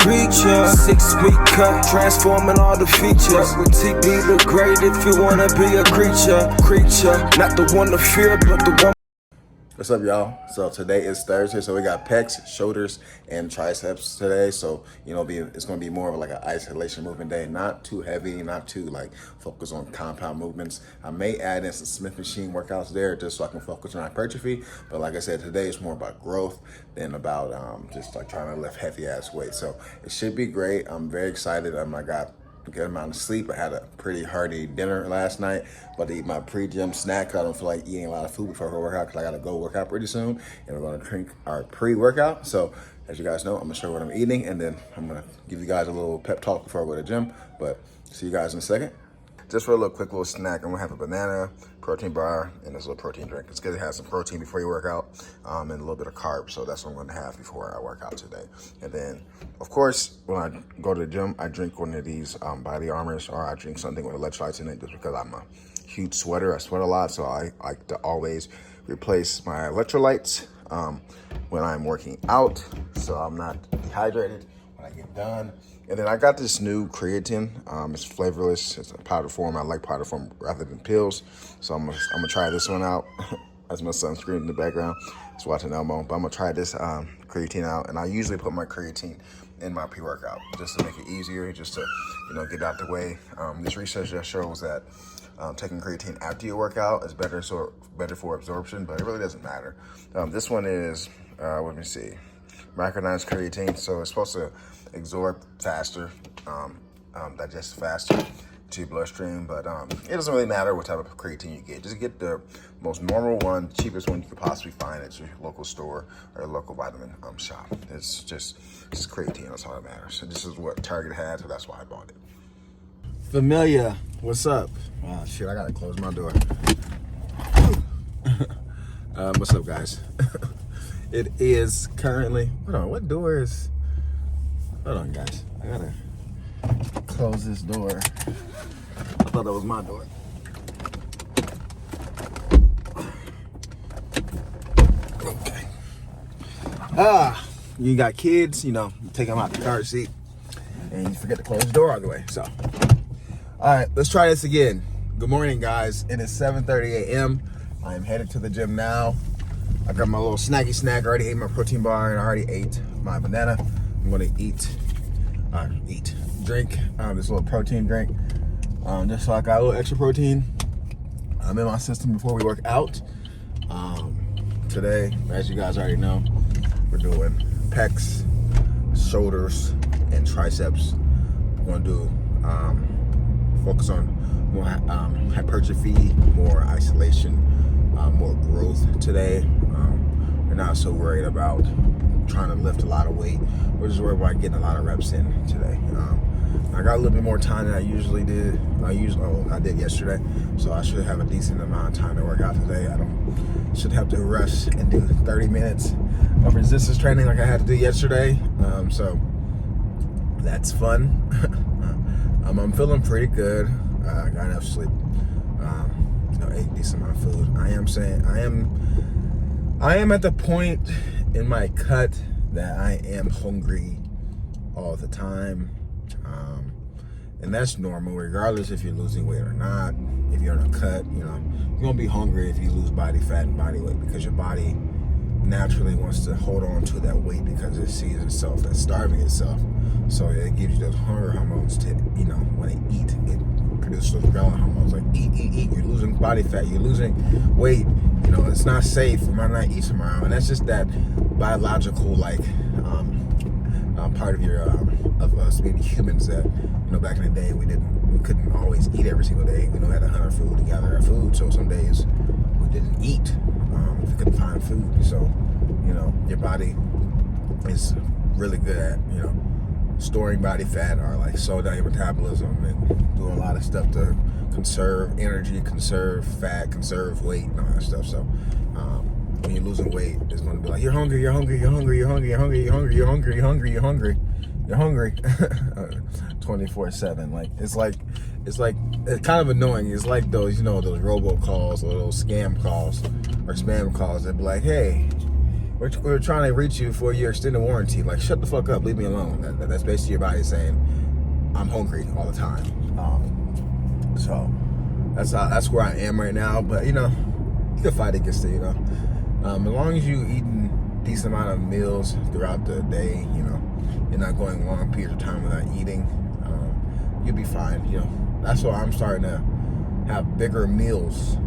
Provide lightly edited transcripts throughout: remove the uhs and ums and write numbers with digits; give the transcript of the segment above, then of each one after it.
preacher. 6-week cut, transforming all the features. With TB look great if you wanna be a creature. Not the one to fear, but the one. What's up, y'all? So today is Thursday, so we got pecs, shoulders, and triceps today. So it's gonna be more of like an isolation movement day, not too heavy, not too like focus on compound movements. I may add in some Smith machine workouts there just so I can focus on hypertrophy. But like I said, today is more about growth than about just like trying to lift heavy ass weights. So it should be great. I'm very excited. I got a good amount of sleep. I had a pretty hearty dinner last night, but to eat my pre-gym snack. I don't feel like eating a lot of food before I go work out because I got to go work out pretty soon, and we're going to drink our pre-workout. So as you guys know, I'm going to show what I'm eating, and then I'm going to give you guys a little pep talk before I go to the gym. But see you guys in a second. Just for a quick little snack, I'm gonna have a banana, protein bar, and this little protein drink. It's good to have some protein before you work out, and a little bit of carbs. So that's what I'm gonna have before I work out today. And then, of course, when I go to the gym, I drink one of these Body Armors, or I drink something with electrolytes in it, just because I'm a huge sweater. I sweat a lot, so I like to always replace my electrolytes when I'm working out, so I'm not dehydrated when I get done. And then I got this new creatine. It's flavorless. It's a powder form. I like powder form rather than pills. So I'm gonna try this one out. As my son's screaming in the background, he's watching Elmo. But I'm gonna try this creatine out. And I usually put my creatine in my pre-workout just to make it easier, just to get out the way. This research just shows that taking creatine after your workout is better for absorption, but it really doesn't matter. This one is let me see, micronized creatine, so it's supposed to absorb faster, digest faster to your bloodstream, but it doesn't really matter what type of creatine you get. Just get the most normal one, cheapest one you could possibly find at your local store or local vitamin shop. It's just creatine, that's all that matters. So this is what Target had, so that's why I bought it. Familia, what's up? Oh shit, I gotta close my door. What's up, guys? It is currently, hold on, what door is, hold on, guys. I gotta close this door. I thought that was my door. Okay. You got kids, you take them out the car seat and you forget to close the door all the way, so. All right, let's try this again. Good morning, guys. It is 7:30 a.m. I am headed to the gym now. I got my little snacky snack. I already ate my protein bar and I already ate my banana. I'm gonna drink this little protein drink, just so I got a little extra protein in my system before we work out. Today, as you guys already know, we're doing pecs, shoulders, and triceps. We're gonna do focus on more hypertrophy, more isolation, more growth today. We're not so worried about trying to lift a lot of weight. We're just worried about getting a lot of reps in today. I got a little bit more time than I usually did. I did yesterday, so I should have a decent amount of time to work out today. I should have to rush and do 30 minutes of resistance training like I had to do yesterday. So that's fun. I'm feeling pretty good. I got enough sleep. Ate a decent amount of food. I am at the point in my cut that I am hungry all the time. And that's normal, regardless if you're losing weight or not. If you're in a cut, you're gonna be hungry if you lose body fat and body weight, because your body naturally wants to hold on to that weight because it sees itself as starving itself. So it gives you those hunger hormones to, when they eat, it produces those ghrelin hormones, like eat. You're losing body fat, you're losing weight. It's not safe. You might not eat tomorrow, and that's just that biological, part of of us being humans that, back in the day we couldn't always eat every single day. We had to hunt our food to gather our food. So some days we didn't eat if we couldn't find food. So, your body is really good at, storing body fat, or like slow down your metabolism and do a lot of stuff to conserve energy, conserve fat, conserve weight, and all that stuff. So when you're losing weight, it's going to be like, you're hungry, 24/7. It's kind of annoying. It's like those, those robocalls or those scam calls or spam calls that be like, hey, we're trying to reach you for your extended warranty. Like, shut the fuck up, leave me alone. That's basically your body saying, I'm hungry all the time. So that's where I am right now. But you know, you can fight against it. You know, as long as you eating decent amount of meals throughout the day, you know, you're not going long periods of time without eating, you'll be fine. You know, that's why I'm starting to have bigger meals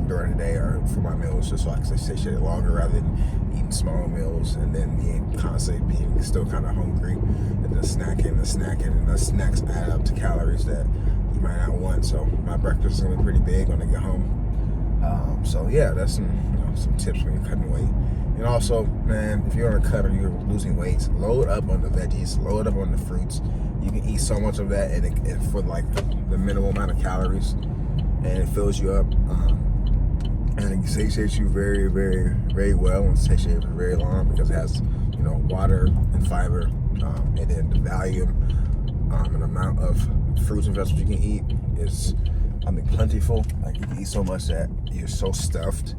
during the day or for my meals, just so I can stay satiated longer rather than eating smaller meals and then being still kind of hungry and then snacking, and the snacks add up to calories that you might not want. So my breakfast is gonna be pretty big when I get home. So yeah, that's some tips when you're cutting weight. And also, man, if you're on a cut or you're losing weight, load up on the veggies, load up on the fruits. You can eat so much of that and for like the minimal amount of calories, and it fills you up. And it satiates you very, very, very well, and satiates for very long because it has, you know, water and fiber, and then the volume and amount of fruits and vegetables you can eat is, plentiful. Like, you can eat so much that you're so stuffed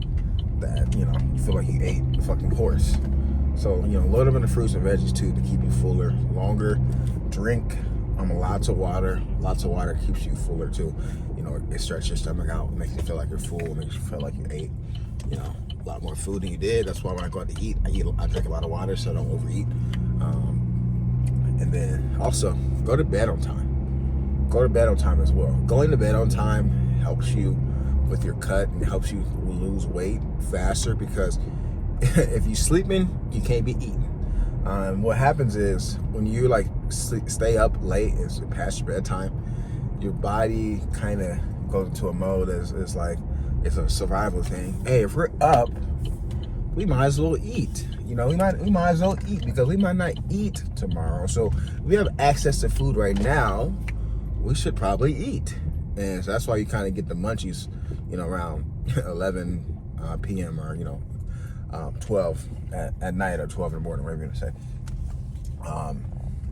that, you know, you feel like you ate a fucking horse. So, you know, load up on the fruits and veggies too to keep you fuller longer. Drink lots of water. Lots of water keeps you fuller too. You know, it stretches your stomach out, makes you feel like you're full, makes you feel like you ate, you know, a lot more food than you did. That's why when I go out to eat, I drink a lot of water so I don't overeat. And then also go to bed on time. Go to bed on time as well. Going to bed on time helps you with your cut and helps you lose weight faster, because if you're sleeping, you can't be eating. What happens is when you like stay up late, it's past your bedtime, your body kind of goes into a mode it's like it's a survival thing. Hey, if we're up, we might as well eat. You know, we might as well eat because we might not eat tomorrow. So if we have access to food right now, we should probably eat. And so that's why you kind of get the munchies, you know, around 11 p.m. or, you know, 12 at night or 12 in the morning, whatever you're gonna say.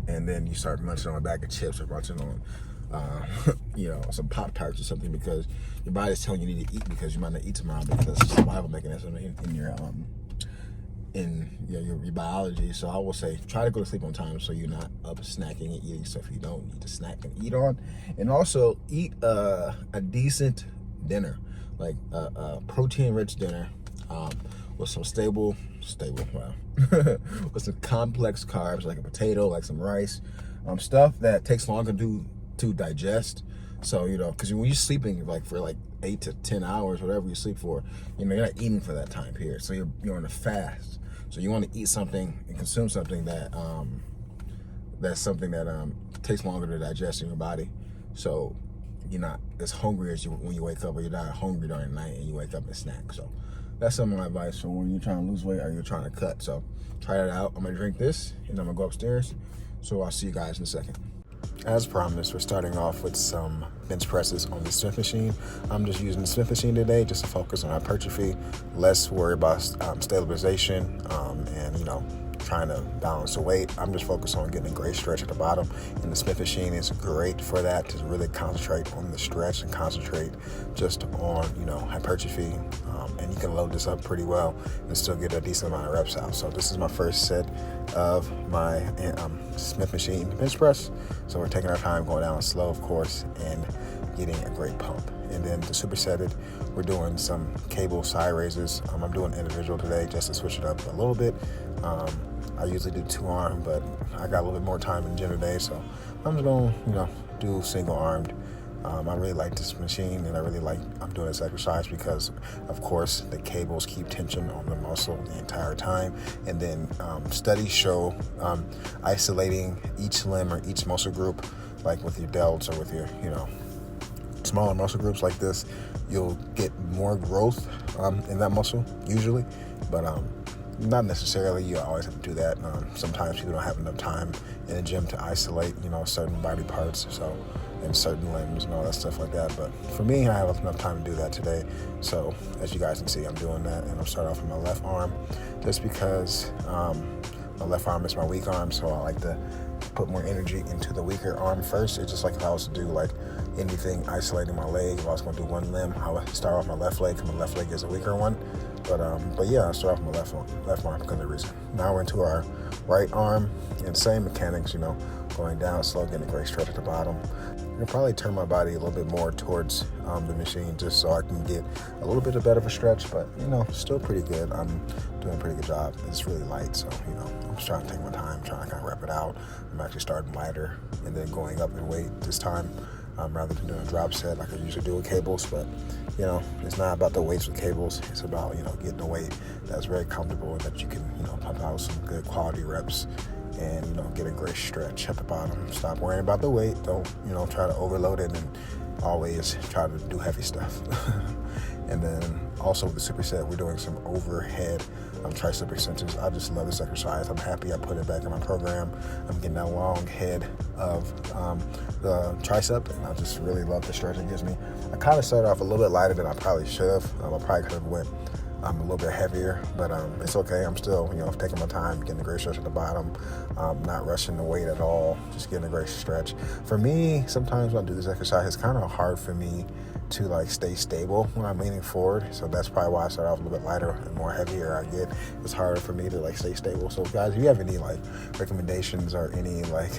And then you start munching on a bag of chips or munching on, you know, some Pop-Tarts or something, because your body's telling you need to eat because you might not eat tomorrow, because it's a survival mechanism in your your biology. So I will say, try to go to sleep on time so you're not up snacking and eating stuff you don't need to snack and eat on. And also eat a decent dinner, like a protein-rich dinner, with some stable, with some complex carbs, like a potato, like some rice, stuff that takes longer to digest. So, you know, because when you're sleeping like for like 8 to 10 hours, whatever you sleep for, you know, you're not eating for that time period. So you're on a fast. So you want to eat something and consume something that takes longer to digest in your body. So you're not as hungry as when you wake up, or you're not hungry during the night and you wake up and snack. So that's some of my advice for when you're trying to lose weight or you're trying to cut. So try that out. I'm gonna drink this and I'm gonna go upstairs. So I'll see you guys in a second. As promised, we're starting off with some bench presses on the Smith machine. I'm just using the Smith machine today just to focus on hypertrophy, less worry about stabilization, and, you know, trying to balance the weight. I'm just focused on getting a great stretch at the bottom, and the Smith machine is great for that, to really concentrate on the stretch and concentrate just on, you know, hypertrophy. And you can load this up pretty well and still get a decent amount of reps out. So this is my first set of my Smith machine bench press. So we're taking our time, going down slow, of course, and getting a great pump. And then to superset it, we're doing some cable side raises. I'm doing individual today just to switch it up a little bit. I usually do 2-arm, but I got a little bit more time in the gym today, so I'm just going to, you know, do single-armed. I really like this machine, and I'm doing this exercise because, of course, the cables keep tension on the muscle the entire time. And then studies show isolating each limb or each muscle group, like with your delts or with your, you know, smaller muscle groups like this, you'll get more growth in that muscle usually, but not necessarily. You always have to do that. Sometimes people don't have enough time in the gym to isolate, you know, certain body parts, so, and certain limbs and all that stuff like that. But for me, I have enough time to do that today. So as you guys can see, I'm doing that, and I'm starting off with my left arm, just because my left arm is my weak arm. So I like to put more energy into the weaker arm first. It's just like if I was to do like anything isolating my leg, if I was going to do one limb, I would start off my left leg, because my left leg is a weaker one. But yeah, I start off my left arm because of the reason. Now we're into our right arm, and same mechanics, you know, going down slow, getting a great stretch at the bottom. I'm gonna probably turn my body a little bit more towards the machine, just so I can get a little bit better of a stretch, but you know, still pretty good. I'm doing a pretty good job. It's really light, so you know, I'm just trying to take my time, trying to kind of wrap it out. I'm actually starting lighter and then going up in weight this time, rather than doing a drop set like I usually do with cables. But you know, it's not about the weights with cables. It's about, you know, getting a weight that's very comfortable and that you can, you know, pump out some good quality reps and, you know, get a great stretch at the bottom. Stop worrying about the weight. Don't, you know, try to overload it, and always try to do heavy stuff. And then also with the superset, we're doing some overhead tricep extensions. I just love this exercise. I'm happy I put it back in my program. I'm getting that long head of the tricep, and I just really love the stretch it gives me. I kind of started off a little bit lighter than I probably should have. I probably could have went a little bit heavier, but it's okay. I'm still, you know, taking my time, getting a great stretch at the bottom, not rushing the weight at all, just getting a great stretch. For me, sometimes when I do this exercise, it's kind of hard for me to like stay stable when I'm leaning forward. So that's probably why I start off a little bit lighter. The more heavier I get, it's harder for me to like stay stable. So guys, if you have any like recommendations or any like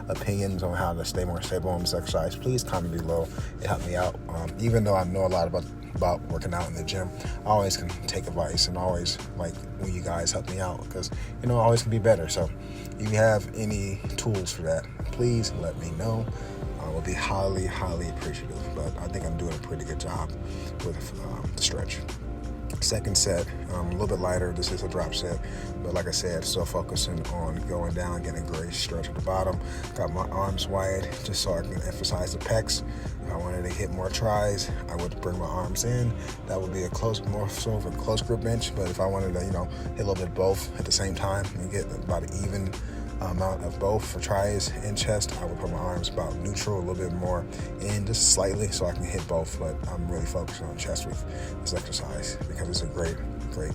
opinions on how to stay more stable on this exercise, please comment below. It helped me out. Even though I know a lot about working out in the gym, I always can take advice and always like when you guys help me out, because you know I always can be better. So if you have any tools for that, please let me know. I will be highly appreciative. But I think I'm doing a pretty good job with the stretch. Second set, a little bit lighter. This is a drop set, but like I said, still focusing on going down, getting a great stretch at the bottom. Got my arms wide just so I can emphasize the pecs. If I wanted to hit more tries, I would bring my arms in. That would be more so of a close grip bench. But if I wanted to, you know, hit a little bit of both at the same time and get about an even amount of both for tries and chest, I would put my arms about neutral, a little bit more in, just slightly, so I can hit both. But I'm really focusing on chest with this exercise because it's a great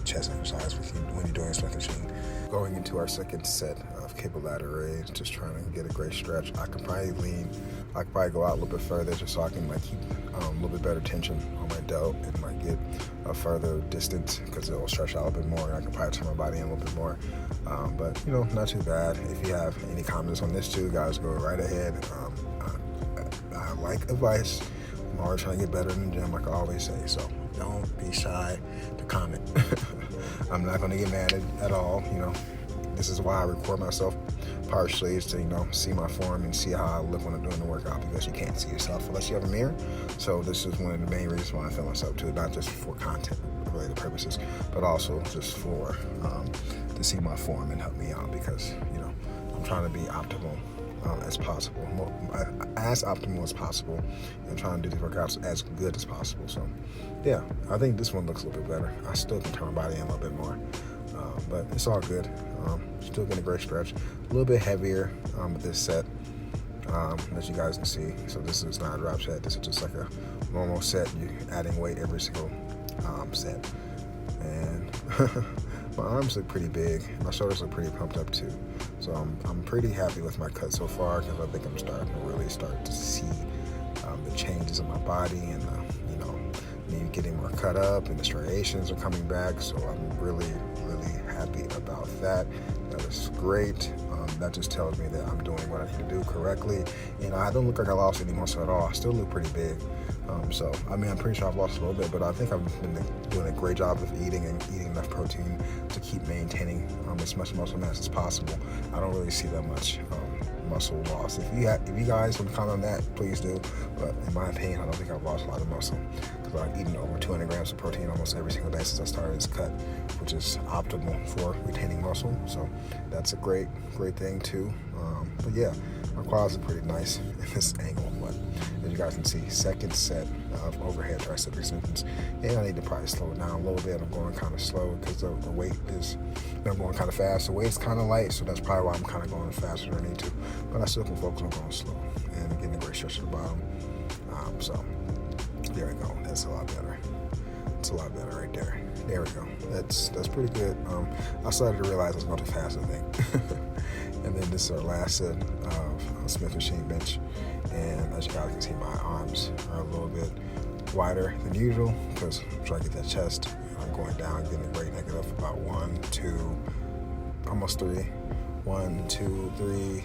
chest exercise when you're doing a Smith machine. Going into our second set of cable ladder raise, just trying to get a great stretch. I could probably go out a little bit further just so I can like keep a little bit better tension on my delt and like get a further distance, because it will stretch out a bit more and I can probably turn my body in a little bit more. But you know, not too bad. If you have any comments on this too, guys, go right ahead. I like advice. I'm always trying to get better in the gym, like I always say, so don't be shy to comment. I'm not going to get mad at all. You know, this is why I record myself partially, is to, you know, see my form and see how I look when I'm doing the workout, because you can't see yourself unless you have a mirror. So this is one of the main reasons why I film myself too, not just for content related purposes, but also just for to see my form and help me out, because you know I'm trying to be optimal as possible, as optimal as possible, and trying to do these workouts as good as possible. So yeah, I think this one looks a little bit better. I still can turn my body in a little bit more, but it's all good. Still getting a great stretch, a little bit heavier with this set, as you guys can see. So this is not a drop set, this is just like a normal set. You're adding weight every single set, and my arms look pretty big, my shoulders look pretty pumped up too. So I'm pretty happy with my cut so far, because I think I'm starting to really start to see the changes in my body, and you know, me getting more cut up, and the striations are coming back. So I'm really happy about that. That is great. That just tells me that I'm doing what I need to do correctly. You know, I don't look like I lost any muscle at all. I still look pretty big. So, I mean, I'm pretty sure I've lost a little bit, but I think I've been doing a great job of eating enough protein to keep maintaining as much muscle mass as possible. I don't really see that much muscle loss. If you guys want to comment on that, please do. But in my opinion, I don't think I've lost a lot of muscle, because I've eaten over 200 grams of protein almost every single day since I started this cut, which is optimal for retaining muscle. So that's a great thing too. But yeah, my quads are pretty nice in this angle. But as you guys can see, second set of overhead tricep extensions, and I need to probably slow it down a little bit. I'm going kind of slow because the weight is, I'm going kind of fast. The weight's kind of light, so that's probably why I'm kind of going faster than I need to. But I still can focus on going slow and getting a great stretch at the bottom. So there we go. That's a lot better. It's a lot better right there. There we go. That's pretty good. I started to realize I was going too fast, I think. And then this is our last set of Smith Machine bench. And as you guys can see, my arms are a little bit wider than usual because I'm trying to get that chest. I'm going down, getting a great negative, about 1, 2, almost 3. 1, 2, 3,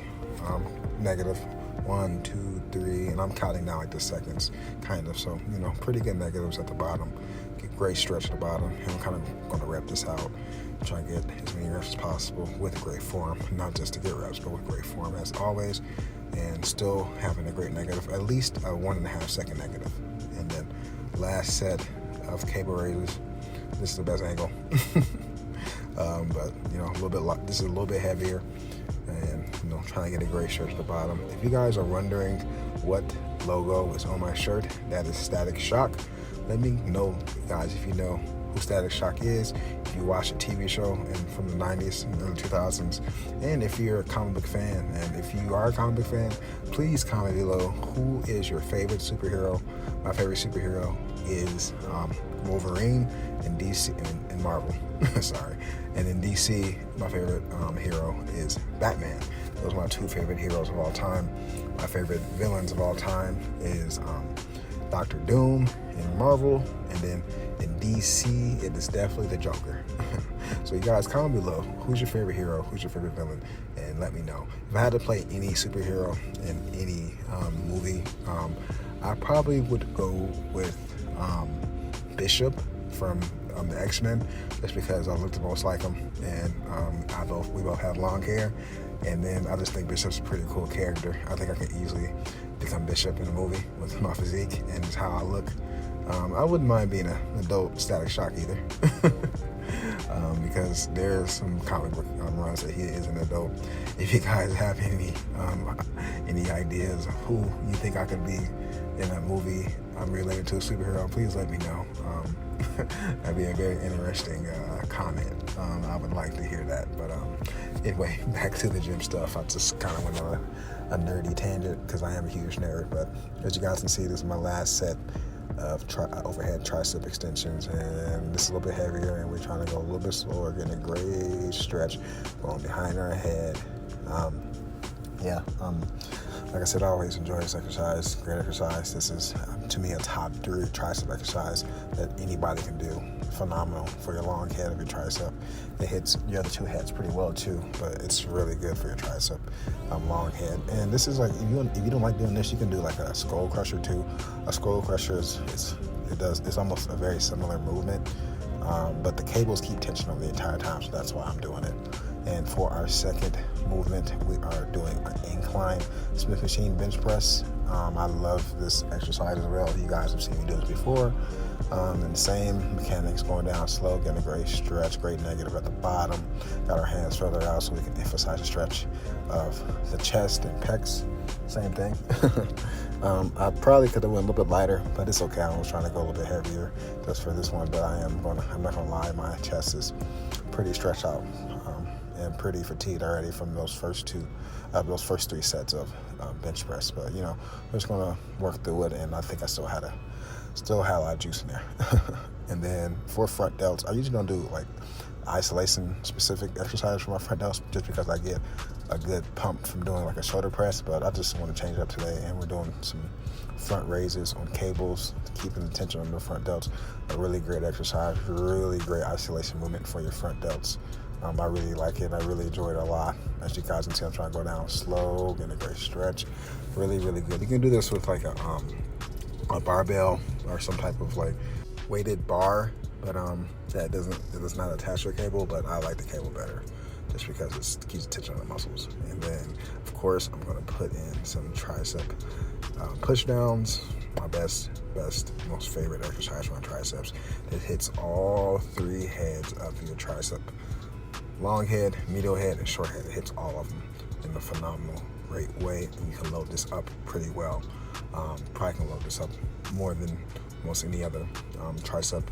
negative. 1, 2, 3, and I'm counting down like the seconds, kind of. So, you know, pretty good negatives at the bottom. Get great stretch at the bottom. And I'm kind of going to rep this out. Try and get as many reps as possible with great form, not just to get reps, but with great form as always, and still having a great negative, at least a 1.5 second negative. And then last set of cable raises. This is the best angle, but you know, this is a little bit heavier, and you know, trying to get a great stretch at the bottom. If you guys are wondering what logo is on my shirt, that is Static Shock. Let me know, guys, if you know who Static Shock is, if you watch a TV show from the 90s and early 2000s, and if you're a comic book fan. And if you are a comic book fan, please comment below who is your favorite superhero. My favorite superhero is Wolverine in DC and Marvel. Sorry. And in DC, my favorite hero is Batman. Those are my 2 favorite heroes of all time. My favorite villains of all time is Dr. Doom in Marvel, and then in DC, it is definitely the Joker. So you guys comment below, who's your favorite hero, who's your favorite villain, and let me know. If I had to play any superhero in any movie, I probably would go with Bishop from the X-Men, just because I look the most like him, and we both have long hair. And then I just think Bishop's a pretty cool character. I think I could easily become Bishop in a movie with my physique and just how I look. I wouldn't mind being an adult Static Shock either. Because there's some comic book runs that he is an adult. If you guys have any ideas of who you think I could be in a movie related to a superhero, please let me know. That'd be a very interesting comment. I would like to hear that. But anyway, back to the gym stuff. I just kind of went on a nerdy tangent because I am a huge nerd. But as you guys can see, this is my last set of overhead tricep extensions, and this is a little bit heavier, and we're trying to go a little bit slower, getting a great stretch going behind our head. Like I said, I always enjoy this exercise. Great exercise. This is, to me, a top 3 tricep exercise that anybody can do. Phenomenal for your long head of your tricep. It hits your other 2 heads pretty well too, but it's really good for your tricep long head. And this is like, if you don't like doing this, you can do like a skull crusher too. A skull crusher it's almost a very similar movement, but the cables keep tension on the entire time, so that's why I'm doing it. And for our second movement, we are doing an incline Smith Machine bench press. I love this exercise as well. You guys have seen me do this before. And the same mechanics, going down slow, getting a great stretch, great negative at the bottom. Got our hands further out so we can emphasize the stretch of the chest and pecs. Same thing. I probably could have went a little bit lighter, but it's okay. I was trying to go a little bit heavier just for this one, but I'm not gonna lie, my chest is pretty stretched out. And pretty fatigued already from those first 3 sets of bench press. But you know, we're just gonna work through it, and I think I still had a lot of juice in there. And then for front delts, I usually don't do like isolation specific exercise for my front delts, just because I get a good pump from doing like a shoulder press. But I just want to change it up today, and we're doing some front raises on cables, keeping the tension on the front delts. A really great exercise, really great isolation movement for your front delts. I really like it. I really enjoyed it a lot. As you guys can see, I'm trying to go down slow, getting a great stretch. Really, really good. You can do this with like a barbell or some type of like weighted bar, but that does not attach to a cable. But I like the cable better, just because it keeps tension on the muscles. And then, of course, I'm going to put in some tricep push downs. My best, most favorite exercise for my triceps. It hits all 3 heads of your tricep. Long head, medial head, and short head. It hits all of them in a phenomenal, great way, and you can load this up pretty well. Probably can load this up more than most any other tricep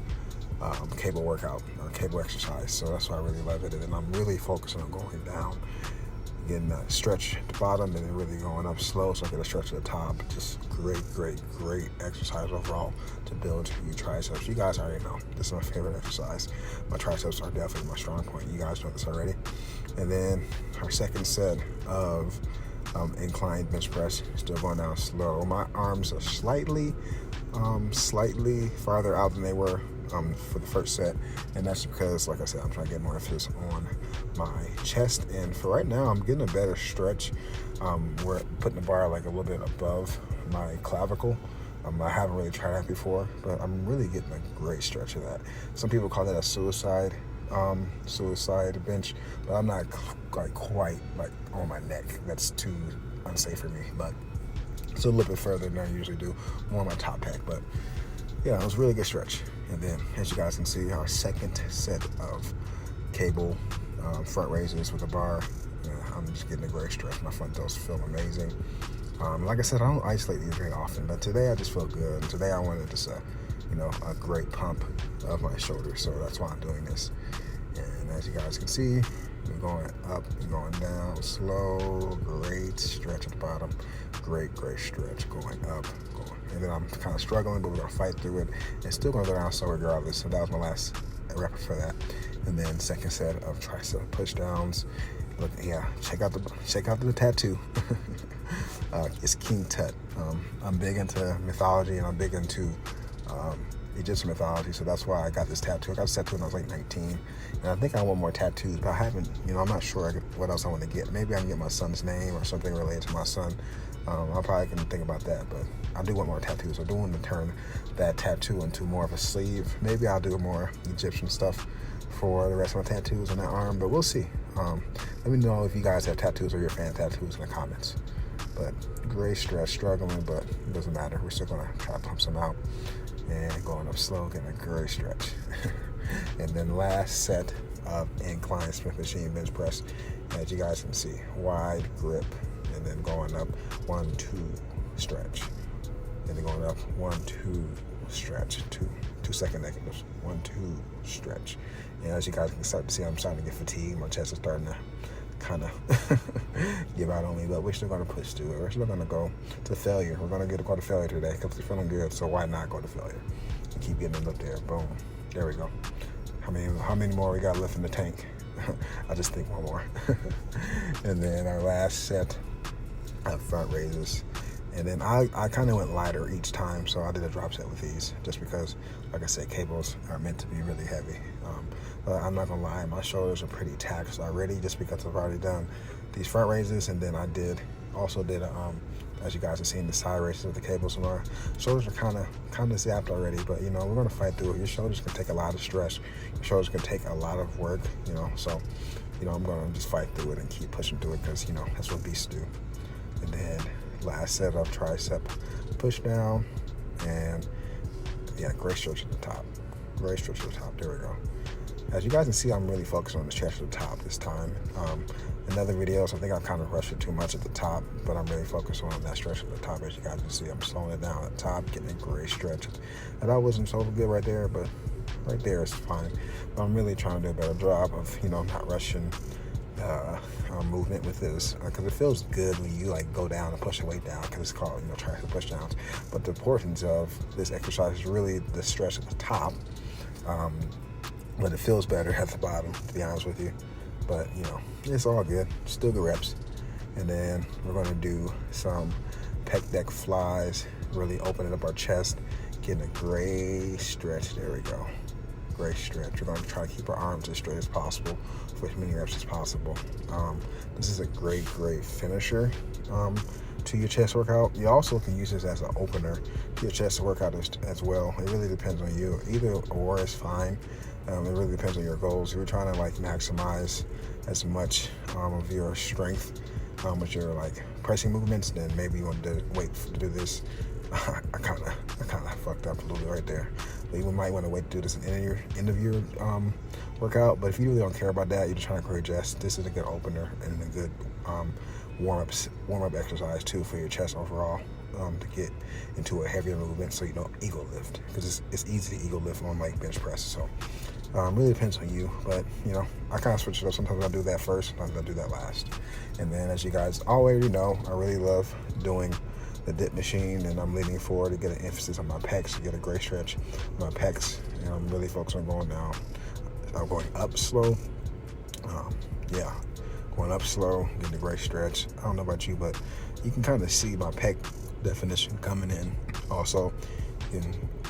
cable workout or cable exercise. So that's why I really love it. And then I'm really focusing on going down, getting that stretch at the bottom, and then really going up slow so I get a stretch at the top. Just great exercise overall to build your triceps. You guys already know this is my favorite exercise. My triceps are definitely my strong point. You guys know this already. And then our second set of inclined bench press, still going down slow. My arms are slightly farther out than they were for the first set, and that's because, like I said, I'm trying to get more emphasis on my chest. And for right now, I'm getting a better stretch. We're putting the bar like a little bit above my clavicle. I haven't really tried that before, but I'm really getting a great stretch of that. Some people call that a suicide bench, but I'm not quite like on my neck. That's too unsafe for me, but it's a little bit further than I usually do, more on my top pec. But yeah, it was a really good stretch. And then, as you guys can see, our second set of cable front raises with a bar. I'm just getting a great stretch. My front delts feel amazing. Like I said, I don't isolate these very often, but today I just felt good. And today I wanted just a great pump of my shoulders, so that's why I'm doing this. And as you guys can see, we're going up, we're going down, slow, great stretch at the bottom, great stretch, going up, going. And then I'm kind of struggling, but we're gonna fight through it. And still gonna go down slow regardless. So that was my last rep for that. And then second set of tricep push downs. Look, yeah, check out the tattoo. It's King Tut. I'm big into mythology, and I'm big into Egyptian mythology, so that's why I got this tattoo. I got this tattoo when I was like 19, and I think I want more tattoos, but I haven't, I'm not sure what else I want to get. Maybe I can get my son's name or something related to my son. I probably can think about that, but I do want more tattoos. I do want to turn that tattoo into more of a sleeve. Maybe I'll do more Egyptian stuff for the rest of my tattoos on that arm, but we'll see. Let me know if you guys have tattoos or you're a fan of tattoos in the comments. But great stretch, struggling, but it doesn't matter. We're still gonna try to pump some out. And going up slow, getting a great stretch. And then last set of incline Smith machine bench press, as you guys can see, wide grip, and then going up 1, 2 stretch, and then going up 1, 2 stretch, 2 second negatives, 1, 2 stretch. And as you guys can start to see, I'm starting to get fatigued. My chest is starting to kind of give out on me, but we're still going to push through it. We're still going to go to failure. We're going to go to failure today because we're feeling good, so why not go to failure and keep getting it up there? Boom. There we go. How many more we got left in the tank? I just think one more. And then our last set of front raises. And then I kind of went lighter each time, so I did a drop set with these just because, like I said, cables are meant to be really heavy. But I'm not gonna lie, my shoulders are pretty taxed already just because I've already done these front raises, and then I also did as you guys have seen, the side raises with the cables. So my shoulders are kind of zapped already, but we're gonna fight through it. Your shoulders can take a lot of stress. Your shoulders can take a lot of work, so I'm gonna just fight through it and keep pushing through it because that's what beasts do. And then last set of tricep push down, and yeah, great stretch at the top. Great stretch at the top. There we go. As you guys can see, I'm really focused on the stretch at the top this time. In other videos, I think I've kind of rushed it too much at the top, but I'm really focused on that stretch at the top. As you guys can see, I'm slowing it down at the top, getting a great stretch. And that wasn't so good right there, but right there is fine. But I'm really trying to do a better job of, not rushing movement with this, because it feels good when you go down and push your weight down, because it's called tricep push downs. But the importance of this exercise is really the stretch at the top, but it feels better at the bottom, to be honest with you. But it's all good, still good reps. And then we're going to do some pec deck flies, really opening up our chest, getting a great stretch. There we go. Great stretch. We're going to try to keep our arms as straight as possible for as many reps as possible. This is a great finisher to your chest workout. You also can use this as an opener to your chest workout as well. It really depends on you. Either or is fine. It really depends on your goals. If you're trying to maximize as much of your strength with your pressing movements, then maybe you want to wait to do this. I kind of fucked up a little bit right there. But you might want to wait to do this at the end of your workout. But if you really don't care about that, you're just trying to create chest, this is a good opener and a good warm-up exercise too for your chest overall, to get into a heavier movement so you don't ego lift, because it's easy to ego lift on bench press. So really depends on you, but I kind of switch it up. Sometimes I do that first, sometimes I do that last. And then, as you guys already know, I really love doing the dip machine, and I'm leaning forward to get an emphasis on my pecs, to get a great stretch on my pecs. I'm really focused on going down. I'm going up slow. Yeah, Going up slow, getting a great stretch. I don't know about you, but you can kind of see my pec definition coming in. Also,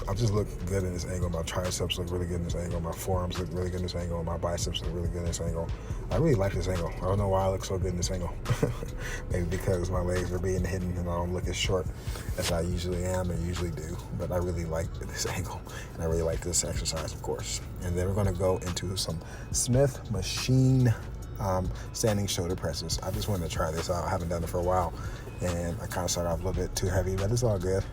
I just look good in this angle. My triceps look really good in this angle. My forearms look really good in this angle. My biceps look really good in this angle. I really like this angle. I don't know why I look so good in this angle. Maybe because my legs are being hidden and I don't look as short as I usually am and usually do. But I really like this angle, and I really like this exercise, of course. And then we're going to go into some Smith machine standing shoulder presses. I just wanted to try this out. I haven't done it for a while, and I kind of started off a little bit too heavy, but it's all good.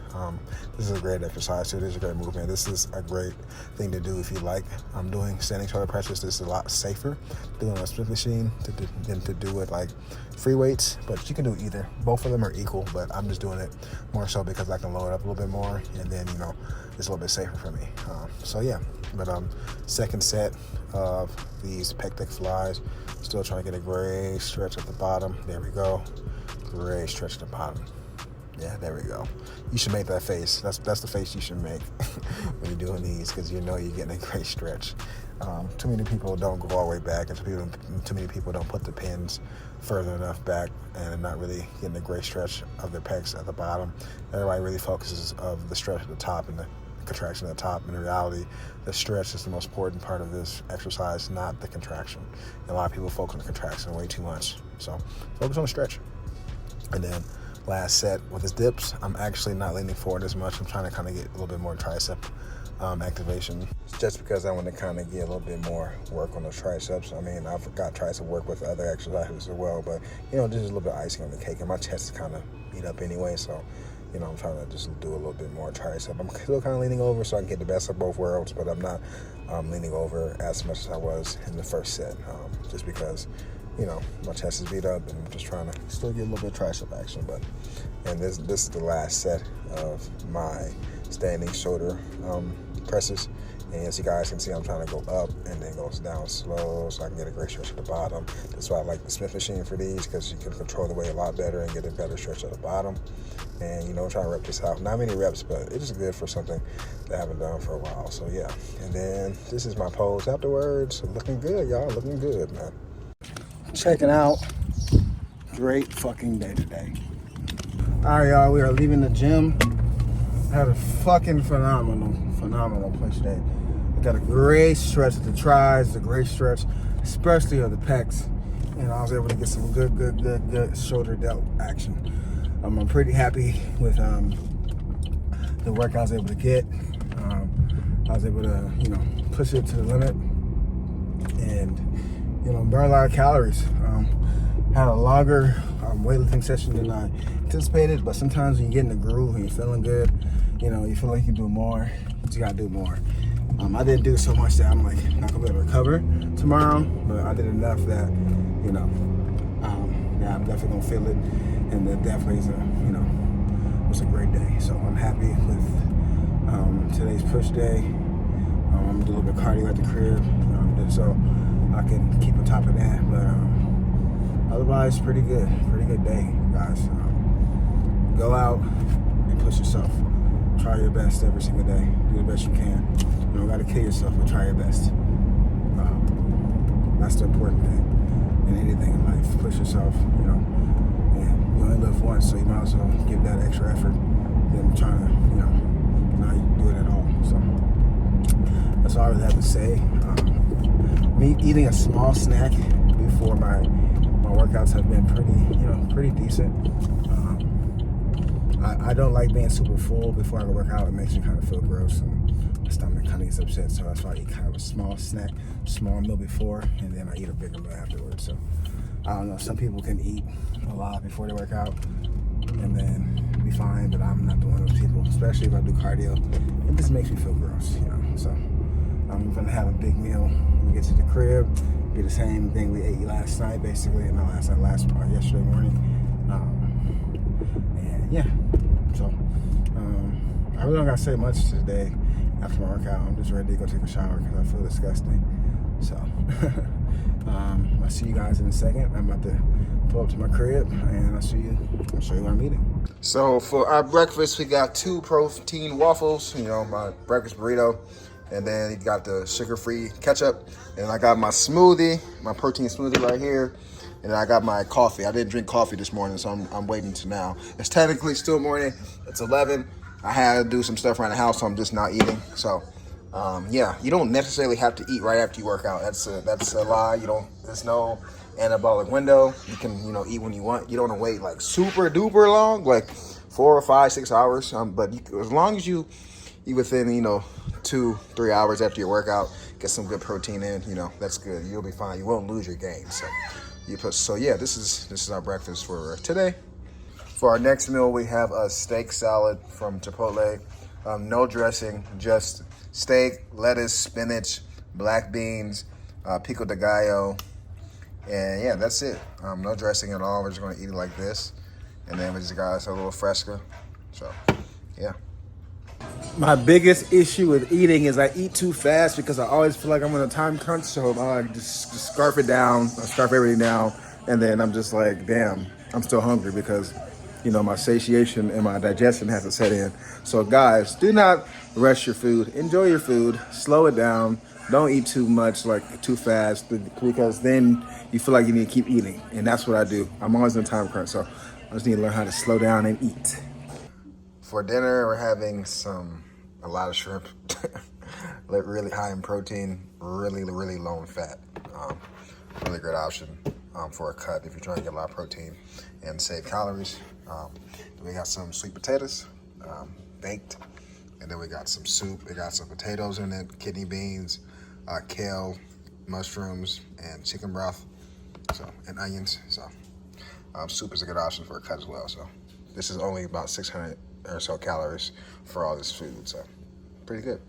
This is a great exercise too. This is a great movement. This is a great thing to do if you like doing standing shoulder presses. This is a lot safer doing a Smith machine than to do it like free weights, but you can do either. Both of them are equal, but I'm just doing it more so because I can load it up a little bit more, and then it's a little bit safer for me. So yeah, but second set of these pec deck flies. Still trying to get a great stretch at the bottom. There we go. Great stretch at the bottom. Yeah, there we go. You should make that face. That's the face you should make when you're doing these, because you know you're getting a great stretch. Too many people don't go all the way back, and too many people don't put the pins further enough back and not really getting a great stretch of their pecs at the bottom. Everybody really focuses of the stretch at the top and the contraction at the top. In reality, the stretch is the most important part of this exercise, not the contraction. And a lot of people focus on the contraction way too much. So focus on the stretch. And then last set with his dips, I'm actually not leaning forward as much. I'm trying to kind of get a little bit more tricep activation, just because I want to kind of get a little bit more work on the triceps. I mean, I've got tricep work with other exercises as well, but this is a little bit icing on the cake, and my chest is kind of beat up anyway, so I'm trying to just do a little bit more tricep. I'm still kind of leaning over so I can get the best of both worlds, but I'm not leaning over as much as I was in the first set, just because, my chest is beat up, and I'm just trying to still get a little bit of tricep action. And this is the last set of my standing shoulder presses. And as you guys can see, I'm trying to go up and then goes down slow so I can get a great stretch at the bottom. That's why I like the Smith machine for these, because you can control the weight a lot better and get a better stretch at the bottom. And I'm trying to rep this out. Not many reps, but it is good for something that I haven't done for a while. So yeah. And then this is my pose afterwards. Looking good, y'all. Looking good, man. Checking out. Great fucking day today. All right, y'all. We are leaving the gym. I had a fucking phenomenal push day. I got a great stretch of the tris, a great stretch, especially of the pecs, and I was able to get some good shoulder delt action. I'm pretty happy with the work I was able to get. I was able to, push it to the limit and, burn a lot of calories. Had a longer weightlifting session than I anticipated, but sometimes when you get in the groove and you're feeling good, you feel like you can do more, but you gotta do more. I didn't do so much that I'm like not gonna be able to recover tomorrow, but I did enough that, I'm definitely gonna feel it, and that definitely is was a great day. So I'm happy with today's push day. I'm gonna do a little bit of cardio at the crib, so I can keep on top of that. But otherwise, pretty good day, guys. Go out and push yourself. Try your best every single day. Do the best you can. You don't gotta kill yourself, but try your best. That's the important thing in anything in life. Push yourself, and you only live once, so you might as well give that extra effort than trying to, not do it at all. So that's all I really have to say. Me eating a small snack before my workouts have been pretty decent. I don't like being super full before I go work out. It makes me kind of feel gross, and my stomach kind of gets upset. So that's why I eat kind of a small snack, small meal before, and then I eat a bigger meal afterwards. So I don't know. Some people can eat a lot before they work out and then be fine, but I'm not one of those people. Especially if I do cardio, it just makes me feel gross, So I'm gonna have a big meal when we get to the crib. Be the same thing we ate last night, basically, and not last night, yesterday morning. And yeah, so I really don't gotta say much today after my workout. I'm just ready to go take a shower because I feel disgusting. So I'll see you guys in a second. I'm about to pull up to my crib, and I'll show you where I'm eating. So for our breakfast, we got 2 protein waffles, my breakfast burrito, and then you got the sugar-free ketchup, and I got my smoothie, my protein smoothie right here. And then I got my coffee. I didn't drink coffee this morning, so I'm waiting to now. It's technically still morning. It's 11. I had to do some stuff around the house, so I'm just not eating. So, yeah, you don't necessarily have to eat right after you work out. That's a lie. There's no anabolic window. You can, eat when you want. You don't want to wait like super duper long, like 4 or 5, 6 hours. But as long as you eat within, 2-3 hours after your workout, get some good protein in, that's good. You'll be fine. You won't lose your gain. So yeah, this is our breakfast for today. For our next meal, we have a steak salad from Chipotle. No dressing, just steak, lettuce, spinach, black beans, pico de gallo, and yeah, that's it. No dressing at all. We're just gonna eat it like this, and then we just got us a little fresca. So yeah. My biggest issue with eating is I eat too fast because I always feel like I'm on a time crunch. So I just scarf everything down, and then I'm just like, damn, I'm still hungry because, my satiation and my digestion has to set in. So guys, do not rush your food. Enjoy your food. Slow it down. Don't eat too much, like too fast, because then you feel like you need to keep eating. And that's what I do. I'm always in a time crunch, so I just need to learn how to slow down and eat. For dinner, we're having a lot of shrimp, really high in protein, really, really low in fat. Really great option for a cut if you're trying to get a lot of protein and save calories. Then we got some sweet potatoes, baked, and then we got some soup. We got some potatoes in it, kidney beans, kale, mushrooms, and chicken broth, and onions. So soup is a good option for a cut as well. So this is only about 600 or so calories for all this food, so pretty good.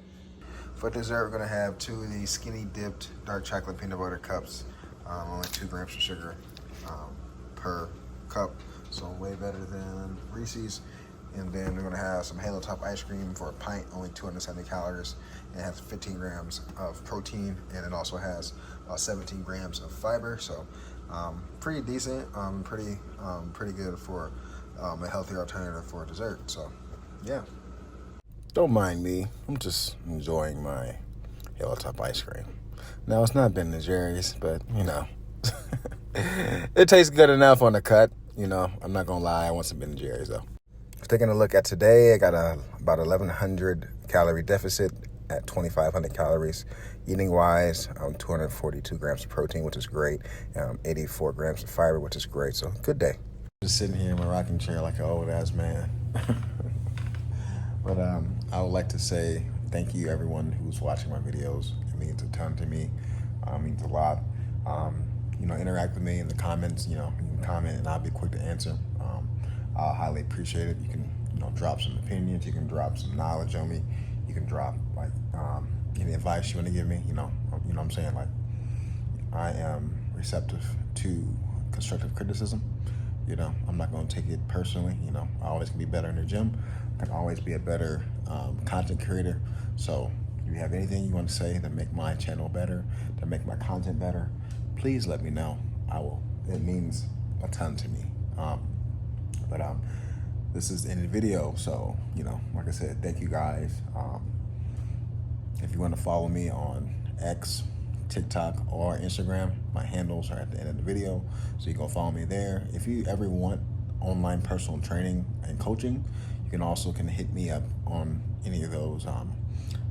For dessert, we're gonna have 2 of these skinny dipped dark chocolate peanut butter cups, only 2 grams of sugar per cup, so way better than Reese's. And then we're gonna have some Halo Top ice cream for a pint, only 270 calories, and it has 15 grams of protein, and it also has 17 grams of fiber, so pretty decent, pretty good for a healthier alternative for dessert. So yeah. Don't mind me. I'm just enjoying my Halo Top ice cream. Now, it's not Ben & Jerry's, but, it tastes good enough on the cut. I'm not going to lie. I want some Ben & Jerry's, though. Taking a look at today, I got about 1,100 calorie deficit at 2,500 calories. Eating wise, 242 grams of protein, which is great. 84 grams of fiber, which is great. So good day. Just sitting here in my rocking chair like an old ass man. But I would like to say thank you everyone who's watching my videos. It means a ton to me. It means a lot. Interact with me in the comments. You can comment and I'll be quick to answer. I'll highly appreciate it. You can drop some opinions. You can drop some knowledge on me. You can drop any advice you want to give me. You know what I'm saying? Like, I am receptive to constructive criticism. I'm not going to take it personally. I always can be better in the gym. I can always be a better content creator. So if you have anything you want to say to make my channel better, to make my content better, please let me know. I will. It means a ton to me. But this is the end of the video. So, like I said, thank you guys. If you want to follow me on X, TikTok, or Instagram, my handles are at the end of the video, so you can follow me there. If you ever want online personal training and coaching, you can hit me up on any of those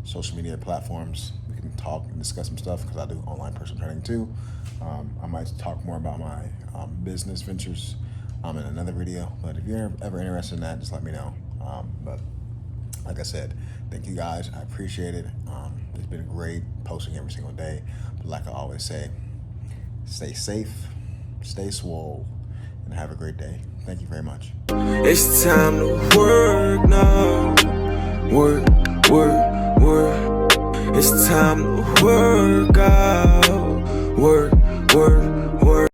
social media platforms. We can talk and discuss some stuff because I do online personal training too. I might talk more about my business ventures in another video, but if you're ever interested in that, just let me know. But like I said, thank you guys. I appreciate it. It's been great posting every single day. But like I always say, stay safe, stay swole, and have a great day. Thank you very much. It's time to work now. Work. It's time to work out.